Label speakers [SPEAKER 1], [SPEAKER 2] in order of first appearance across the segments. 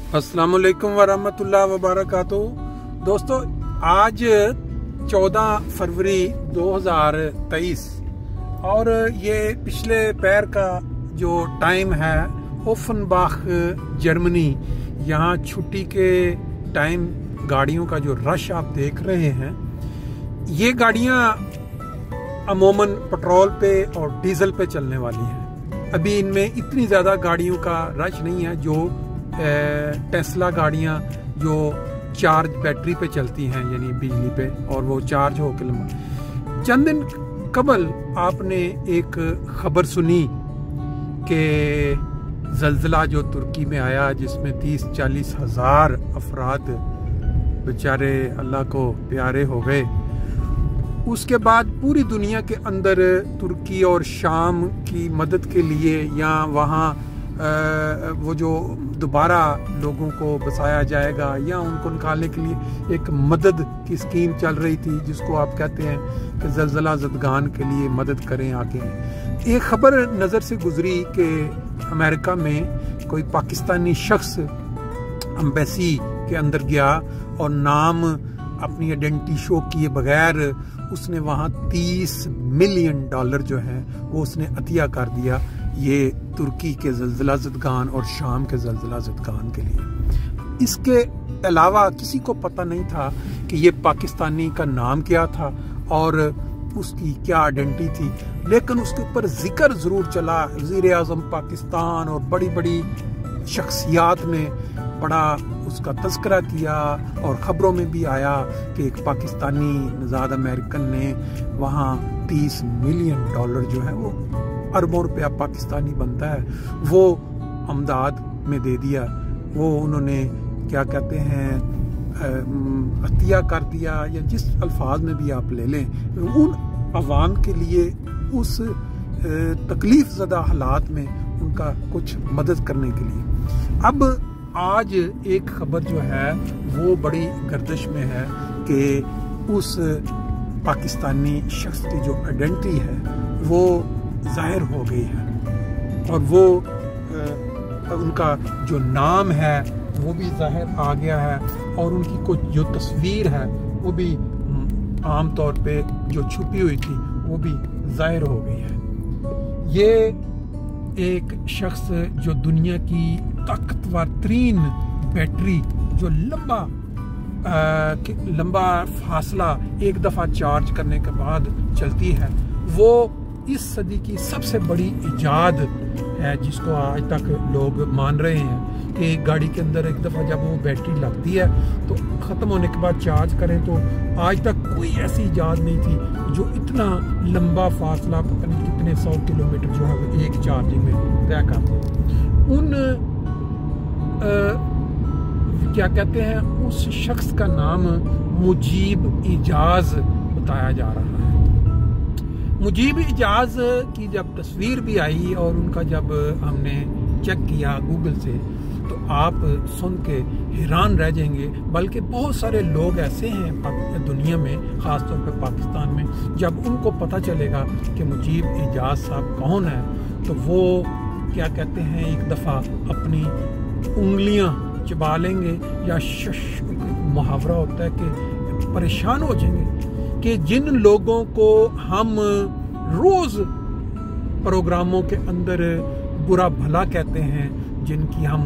[SPEAKER 1] अस्सलाम वालेकुम वरहमतुल्लाह वबरकातुहू। दोस्तों, आज 14 फरवरी 2023 और ये पिछले पैर का जो टाइम है ओफनबाख जर्मनी। यहाँ छुट्टी के टाइम गाड़ियों का जो रश आप देख रहे हैं, ये गाड़ियाँ अमूमन पेट्रोल पे और डीजल पे चलने वाली हैं। अभी इनमें इतनी ज़्यादा गाड़ियों का रश नहीं है जो टेस्ला गाड़ियाँ जो चार्ज बैटरी पे चलती हैं, यानी बिजली पे, और वो चार्ज होकर लंबा। चंद दिन कबल आपने एक खबर सुनी कि ज़लज़ला जो तुर्की में आया, जिसमें 30-40 हज़ार अफराद बेचारे अल्लाह को प्यारे हो गए। उसके बाद पूरी दुनिया के अंदर तुर्की और शाम की मदद के लिए, या वहाँ वो जो दोबारा लोगों को बसाया जाएगा या उनको निकालने के लिए एक मदद की स्कीम चल रही थी, जिसको आप कहते हैं कि ज़लज़ला ज़दगान के लिए मदद करें आके। एक खबर नज़र से गुजरी कि अमेरिका में कोई पाकिस्तानी शख्स एम्बेसी के अंदर गया और नाम अपनी आइडेंटिटी शो किए बगैर उसने वहाँ $30 मिलियन जो है वो उसने अतिया कर दिया, ये तुर्की के ज़लज़ला ज़दगान और शाम के ज़लज़ला ज़दगान के लिए। इसके अलावा किसी को पता नहीं था कि ये पाकिस्तानी का नाम क्या था और उसकी क्या आइडेंटिटी थी, लेकिन उसके ऊपर जिक्र ज़रूर चला। वज़ीर आज़म पाकिस्तान और बड़ी बड़ी शख्सियात ने बड़ा उसका तज़किरा किया और ख़बरों में भी आया कि एक पाकिस्तानी नज़ाद अमेरिकन ने वहाँ $30 मिलियन जो है वो अरबों रुपया पाकिस्तानी बनता है, वो अमदाद में दे दिया। वो उन्होंने क्या कहते हैं अतिया कर दिया, या जिस अल्फाज में भी आप ले लें, उन अवाम के लिए उस तकलीफ ज़दा हालात में उनका कुछ मदद करने के लिए। अब आज एक खबर जो है वो बड़ी गर्दिश में है कि उस पाकिस्तानी शख्स की जो आइडेंटिटी है वो ज़ाहिर हो गई है, और वो उनका जो नाम है वो भी ज़ाहिर आ गया है, और उनकी कुछ जो तस्वीर है वो भी आम तौर पे जो छुपी हुई थी वो भी ज़ाहिर हो गई है। ये एक शख्स जो दुनिया की ताकतवर तरीन बैटरी जो लंबा फासला एक दफ़ा चार्ज करने के बाद चलती है, वो इस सदी की सबसे बड़ी इजाद है, जिसको आज तक लोग मान रहे हैं कि एक गाड़ी के अंदर एक दफ़ा जब वो बैटरी लगती है तो ख़त्म होने के बाद चार्ज करें, तो आज तक कोई ऐसी इजाद नहीं थी जो इतना लंबा फासला, पता नहीं कितने 100 किलोमीटर जो है एक चार्जिंग में तय करते। उन क्या कहते हैं, उस शख्स का नाम मुजीब इजाज़ बताया जा रहा है। मुजीब इजाज़ की जब तस्वीर भी आई और उनका जब हमने चेक किया गूगल से, तो आप सुन के हैरान रह जाएंगे। बल्कि बहुत सारे लोग ऐसे हैं दुनिया में, ख़ासतौर पर पाकिस्तान में, जब उनको पता चलेगा कि मुजीब इजाज़ साहब कौन है, तो वो क्या कहते हैं, एक दफ़ा अपनी उंगलियां चबा लेंगे, या मुहावरा होता है कि परेशान हो जाएंगे कि जिन लोगों को हम रोज़ प्रोग्रामों के अंदर बुरा भला कहते हैं, जिनकी हम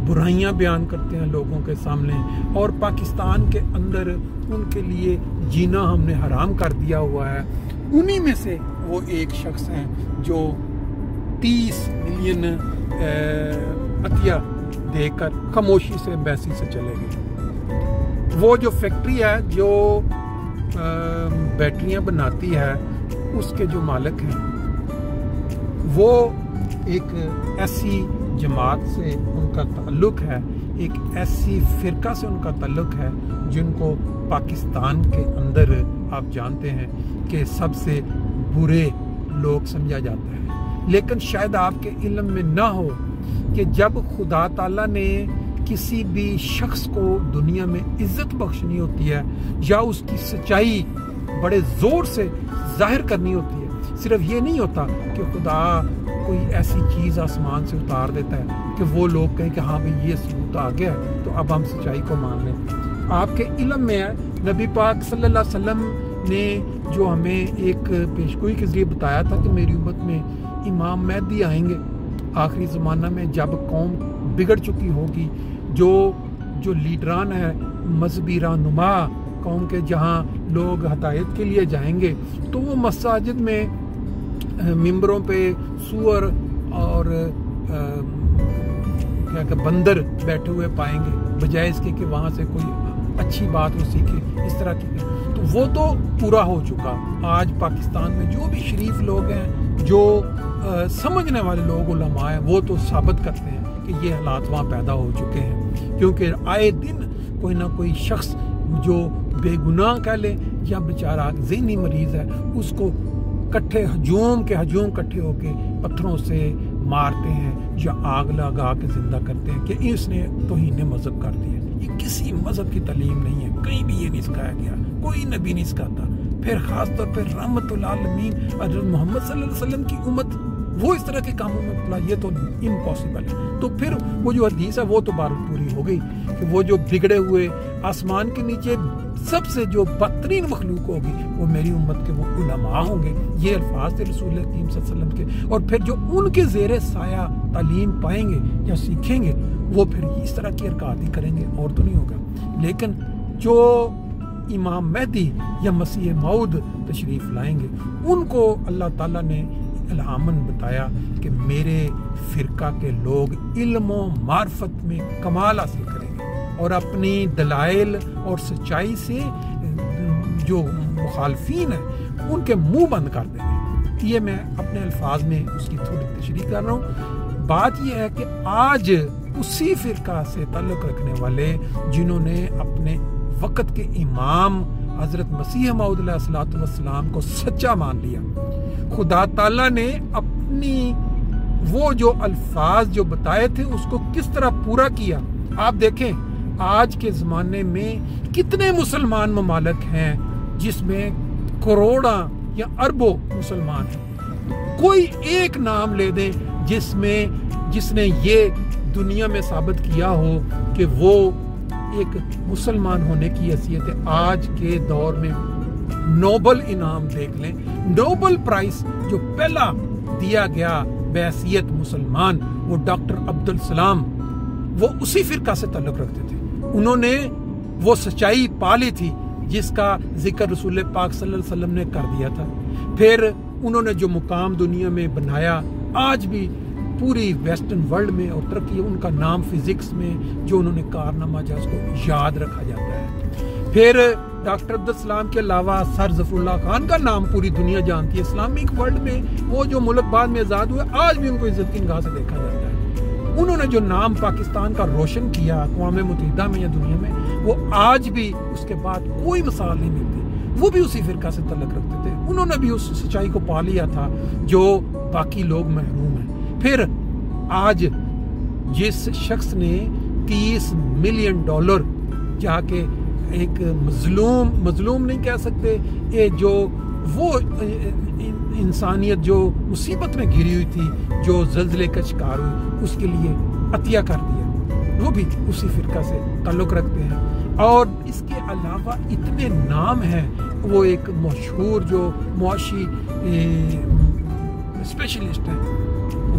[SPEAKER 1] बुराइयां बयान करते हैं लोगों के सामने, और पाकिस्तान के अंदर उनके लिए जीना हमने हराम कर दिया हुआ है, उन्हीं में से वो एक शख्स हैं जो 30 मिलियन अतिया देकर खामोशी से एम्बेसी से चले गए। वो जो फैक्ट्री है जो बैटरियां बनाती है, उसके जो मालिक हैं वो एक ऐसी जमात से उनका ताल्लुक है, एक ऐसी फ़िरका से उनका ताल्लुक है जिनको पाकिस्तान के अंदर आप जानते हैं कि सबसे बुरे लोग समझा जाता है। लेकिन शायद आपके इल्म में ना हो कि जब खुदा ताला ने किसी भी शख्स को दुनिया में इज्जत बख्शनी होती है, या उसकी सच्चाई बड़े ज़ोर से जाहिर करनी होती है, सिर्फ ये नहीं होता कि खुदा कोई ऐसी चीज़ आसमान से उतार देता है کہ وہ لوگ کہیں کہ ہاں بھئی یہ ثبوت آ گیا ہے تو اب ہم سچائی کو مان لیں۔ آپ کے علم میں ہے نبی پاک صلی اللہ علیہ وسلم نے جو ہمیں ایک پیشگوئی کے ذریعے بتایا تھا کہ میری امت میں امام مہدی آئیں گے آخری زمانہ میں، جب قوم بگڑ چکی ہوگی، جو لیڈران ہیں مذہبی رہنما قوم کے، جہاں لوگ ہدایت کے لیے جائیں گے تو وہ مساجد میں ممبروں پہ سور اور کیا کہ بندر بیٹھے ہوئے پائیں گے، بجائے اس کے کہ وہاں سے کوئی اچھی بات وہ سیکھے، اس طرح کی۔ تو وہ تو پورا ہو چکا۔ آج پاکستان میں جو بھی شریف لوگ ہیں، جو سمجھنے والے لوگ علماء ہیں، وہ تو ثابت کرتے ہیں کہ یہ حالات وہاں پیدا ہو چکے ہیں، کیونکہ آئے دن کوئی نہ کوئی شخص جو بے گناہ کہہ لے یا بیچارہ ذہنی مریض ہے، اس کو ہجوم کٹھے ہو کے پتھروں سے مارتے ہیں یا آگ لگا کے زندہ کرتے ہیں کہ اس نے توہین مذہب کر دیا۔ یہ کسی مذہب کی تعلیم نہیں ہے، کہیں بھی یہ نہیں سکھایا گیا، کوئی نبی نہیں سکھاتا۔ پھر خاص طور پہ رحمت العالمین حضرت محمد صلی اللہ علیہ وسلم کی امت وہ اس طرح کے کاموں میں مبتلا، یہ تو امپاسبل ہے۔ تو پھر وہ جو حدیث ہے وہ تو بار پوری ہو گئی کہ وہ جو بگڑے ہوئے آسمان کے نیچے سب سے جو بدترین مخلوق ہوگی وہ میری امت کے وہ علماء ہوں گے۔ یہ الفاظ تھے رسول اللہ کریم صلی اللہ علیہ وسلم کے، اور پھر جو ان کے زیر سایہ تعلیم پائیں گے یا سیکھیں گے وہ پھر اس طرح کی حرکات ہی کریں گے، اور تو نہیں ہوگا۔ لیکن جو امام مہدی یا مسیح موعود تشریف لائیں گے، ان کو اللہ تعالیٰ نے الہاماً بتایا کہ میرے فرقہ کے لوگ علم و معرفت میں کمال حاصل کریں گے اور اپنی دلائل اور سچائی سے جو مخالفین ہیں ان کے منہ بند کر دیں گے۔ یہ میں اپنے الفاظ میں اس کی تھوڑی تشریح کر رہا ہوں۔ بات یہ ہے کہ آج اسی فرقہ سے تعلق رکھنے والے جنہوں نے اپنے وقت کے امام حضرت مسیح موعود علیہ الصلوۃ والسلام کو سچا مان لیا، خدا تعالیٰ نے اپنی وہ جو الفاظ جو بتائے تھے اس کو کس طرح پورا کیا۔ آپ دیکھیں آج کے زمانے میں کتنے مسلمان ممالک ہیں جس میں کروڑاں یا اربوں مسلمان ہیں، کوئی ایک نام لے دیں جس نے یہ دنیا میں ثابت کیا ہو کہ وہ ایک مسلمان ہونے کی حیثیت ہے۔ آج کے دور میں نوبل انعام دیکھ لیں، نوبل پرائز جو پہلا دیا گیا بحیثیت مسلمان، وہ ڈاکٹر عبدالسلام، وہ اسی فرقہ سے تعلق رکھتے تھے۔ انہوں نے وہ سچائی پا لی تھی جس کا ذکر رسول پاک صلی اللہ علیہ وسلم نے کر دیا تھا۔ پھر انہوں نے جو مقام دنیا میں بنایا، آج بھی پوری ویسٹرن ورلڈ میں اور ترقی، ان کا نام فزکس میں جو انہوں نے کارنامہ جو اس کو یاد رکھا جاتا ہے۔ پھر ڈاکٹر عبدالسلام کے علاوہ سر ظفر اللہ خان کا نام پوری دنیا جانتی ہے۔ اسلامک ورلڈ میں وہ جو ملک بعد میں آزاد ہوئے، آج بھی ان کو عزت کی نگاہ سے دیکھا جاتا ہے۔ انہوں نے جو نام پاکستان کا روشن کیا اقوام متحدہ میں یا دنیا میں، وہ آج بھی اس کے بعد کوئی مثال نہیں ملتی۔ وہ بھی اسی فرقہ سے تعلق رکھتے تھے، انہوں نے بھی اس سچائی کو پا لیا تھا جو باقی لوگ محروم ہیں۔ پھر آج جس شخص نے $30 ملین جا کے ایک مظلوم نہیں کہہ سکتے، جو وہ انسانیت جو مصیبت میں گھری ہوئی تھی، جو زلزلے کا شکار ہوئی، اس کے لیے عطیہ کر دیا، وہ بھی اسی فرقہ سے تعلق رکھتے ہیں۔ اور اس کے علاوہ اتنے نام ہیں، وہ ایک مشہور جو معاشی اسپیشلسٹ ہیں،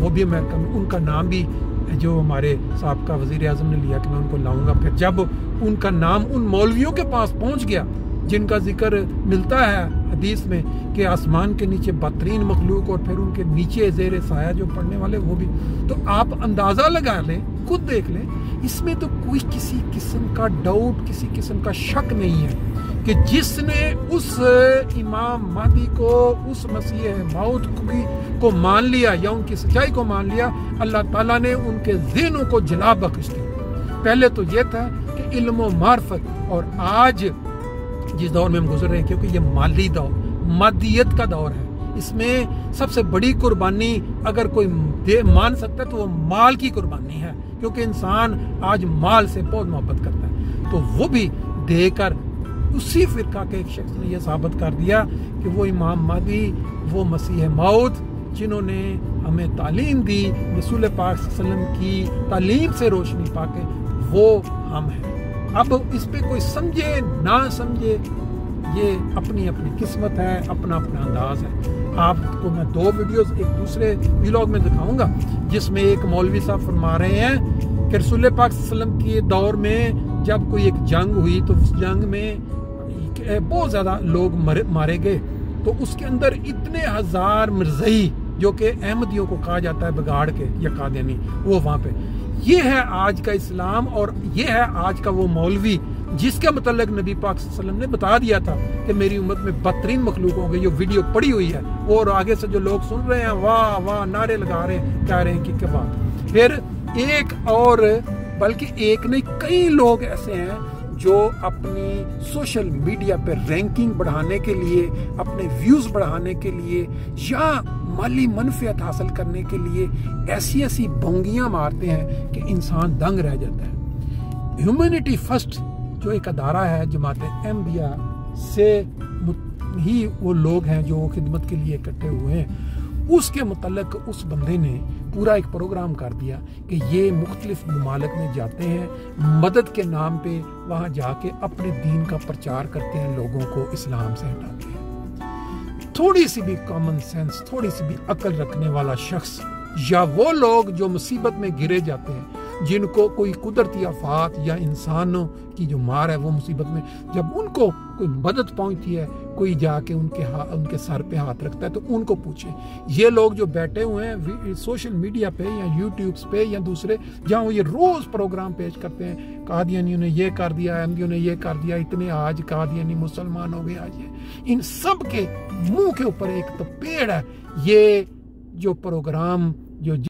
[SPEAKER 1] وہ بھی امریکہ میں، ان کا نام بھی جو ہمارے سابقہ وزیر اعظم نے لیا کہ میں ان کو لاؤں گا۔ پھر جب ان کا نام ان مولویوں کے پاس پہنچ گیا جن کا ذکر ملتا ہے حدیث میں کہ آسمان کے نیچے بدترین مخلوق اور پھر ان کے نیچے زیر سایہ جو پڑھنے والے، وہ بھی، تو آپ اندازہ لگا لیں، خود دیکھ لیں، اس میں تو کوئی کسی قسم کا ڈاؤٹ، کسی قسم کا شک نہیں ہے کہ جس نے اس امام مہدی کو، اس مسیح موعود کو مان لیا یا ان کی سچائی کو مان لیا، اللہ تعالیٰ نے ان کے ذہنوں کو جلا بخش دی۔ پہلے تو یہ تھا کہ علم و معرفت، اور آج جس دور میں ہم گزر رہے ہیں، کیونکہ یہ مالی دور، مادیت کا دور ہے، اس میں سب سے بڑی قربانی اگر کوئی مان سکتا ہے تو وہ مال کی قربانی ہے، کیونکہ انسان آج مال سے بہت محبت کرتا ہے۔ تو وہ بھی دے کر اسی فرقہ کے ایک شخص نے یہ ثابت کر دیا کہ وہ امام مہدی، وہ مسیح موعود जिन्होंने हमें तालीम दी रसूल पाक सल्लल्लाहु अलैहि वसल्लम की तालीम से रोशनी पाके, वो हम हैं। अब इस पे कोई समझे ना समझे, ये अपनी अपनी किस्मत है, अपना अपना अंदाज है। आपको मैं 2 वीडियोस एक दूसरे व्लॉग में दिखाऊंगा, जिसमें एक मौलवी साहब फरमा रहे हैं कि रसूल पाक सल्लल्लाहु अलैहि वसल्लम की दौर में जब कोई एक जंग हुई तो उस जंग में बहुत ज़्यादा लोग मारे गए, तो उसके अंदर इतने हजार मिर्ज़ई, जो कि अहमदियों को कहा जाता है बिगाड़ के या कादियानी, वो वहाँ पे। ये है आज का इस्लाम और ये है आज का वो मौलवी जिसके मतलब नबी पाक सल्लल्लाहु अलैहि वसल्लम ने बता दिया था कि मेरी उम्मत में बदतरीन मखलूक होंगे। ये वीडियो पड़ी हुई है और आगे से जो लोग सुन रहे हैं वाह वाह नारे लगा रहे हैं, कह रहे हैं कि क्या बात। फिर एक और बल्कि एक नहीं कई लोग ऐसे हैं जो अपनी सोशल मीडिया पे रैंकिंग बढ़ाने के लिए, अपने व्यूज बढ़ाने के लिए या माली मनफियत हासिल करने के लिए ऐसी ऐसी भोंगियां मारते हैं कि इंसान दंग रह जाता है। ह्यूमैनिटी फर्स्ट जो एक अदारा है जमात अहमदिया से ही वो लोग हैं जो खिदमत के लिए इकट्ठे हुए हैं, उसके मुतल्लिक उस बंदे ने पूरा एक प्रोग्राम कर दिया कि ये मुख्तलिफ ममालिक में जाते हैं, मदद के नाम पे वहाँ जाके अपने दीन का प्रचार करते हैं, लोगों को इस्लाम से हटाते हैं। थोड़ी सी भी कॉमन सेंस, थोड़ी सी भी अक्ल रखने वाला शख्स या वो लोग जो मुसीबत में गिरे जाते हैं, जिनको कोई कुदरती आफात या इंसानों की जो मार है वो मुसीबत में, जब उनको कोई मदद पहुंचती है, कोई जाके उनके सर पे हाथ रखता है तो उनको पूछे। ये लोग जो बैठे हुए हैं सोशल मीडिया पे या यूट्यूब पे या दूसरे जहाँ वो ये रोज प्रोग्राम पेश करते हैं, कादियानियों ने ये कर दिया, अहमदियों ने ये कर दिया, इतने आज कादियानी मुसलमान हो गए आज ये, इन सब के मुंह के ऊपर एक तो पेड़ है। ये जो प्रोग्राम जो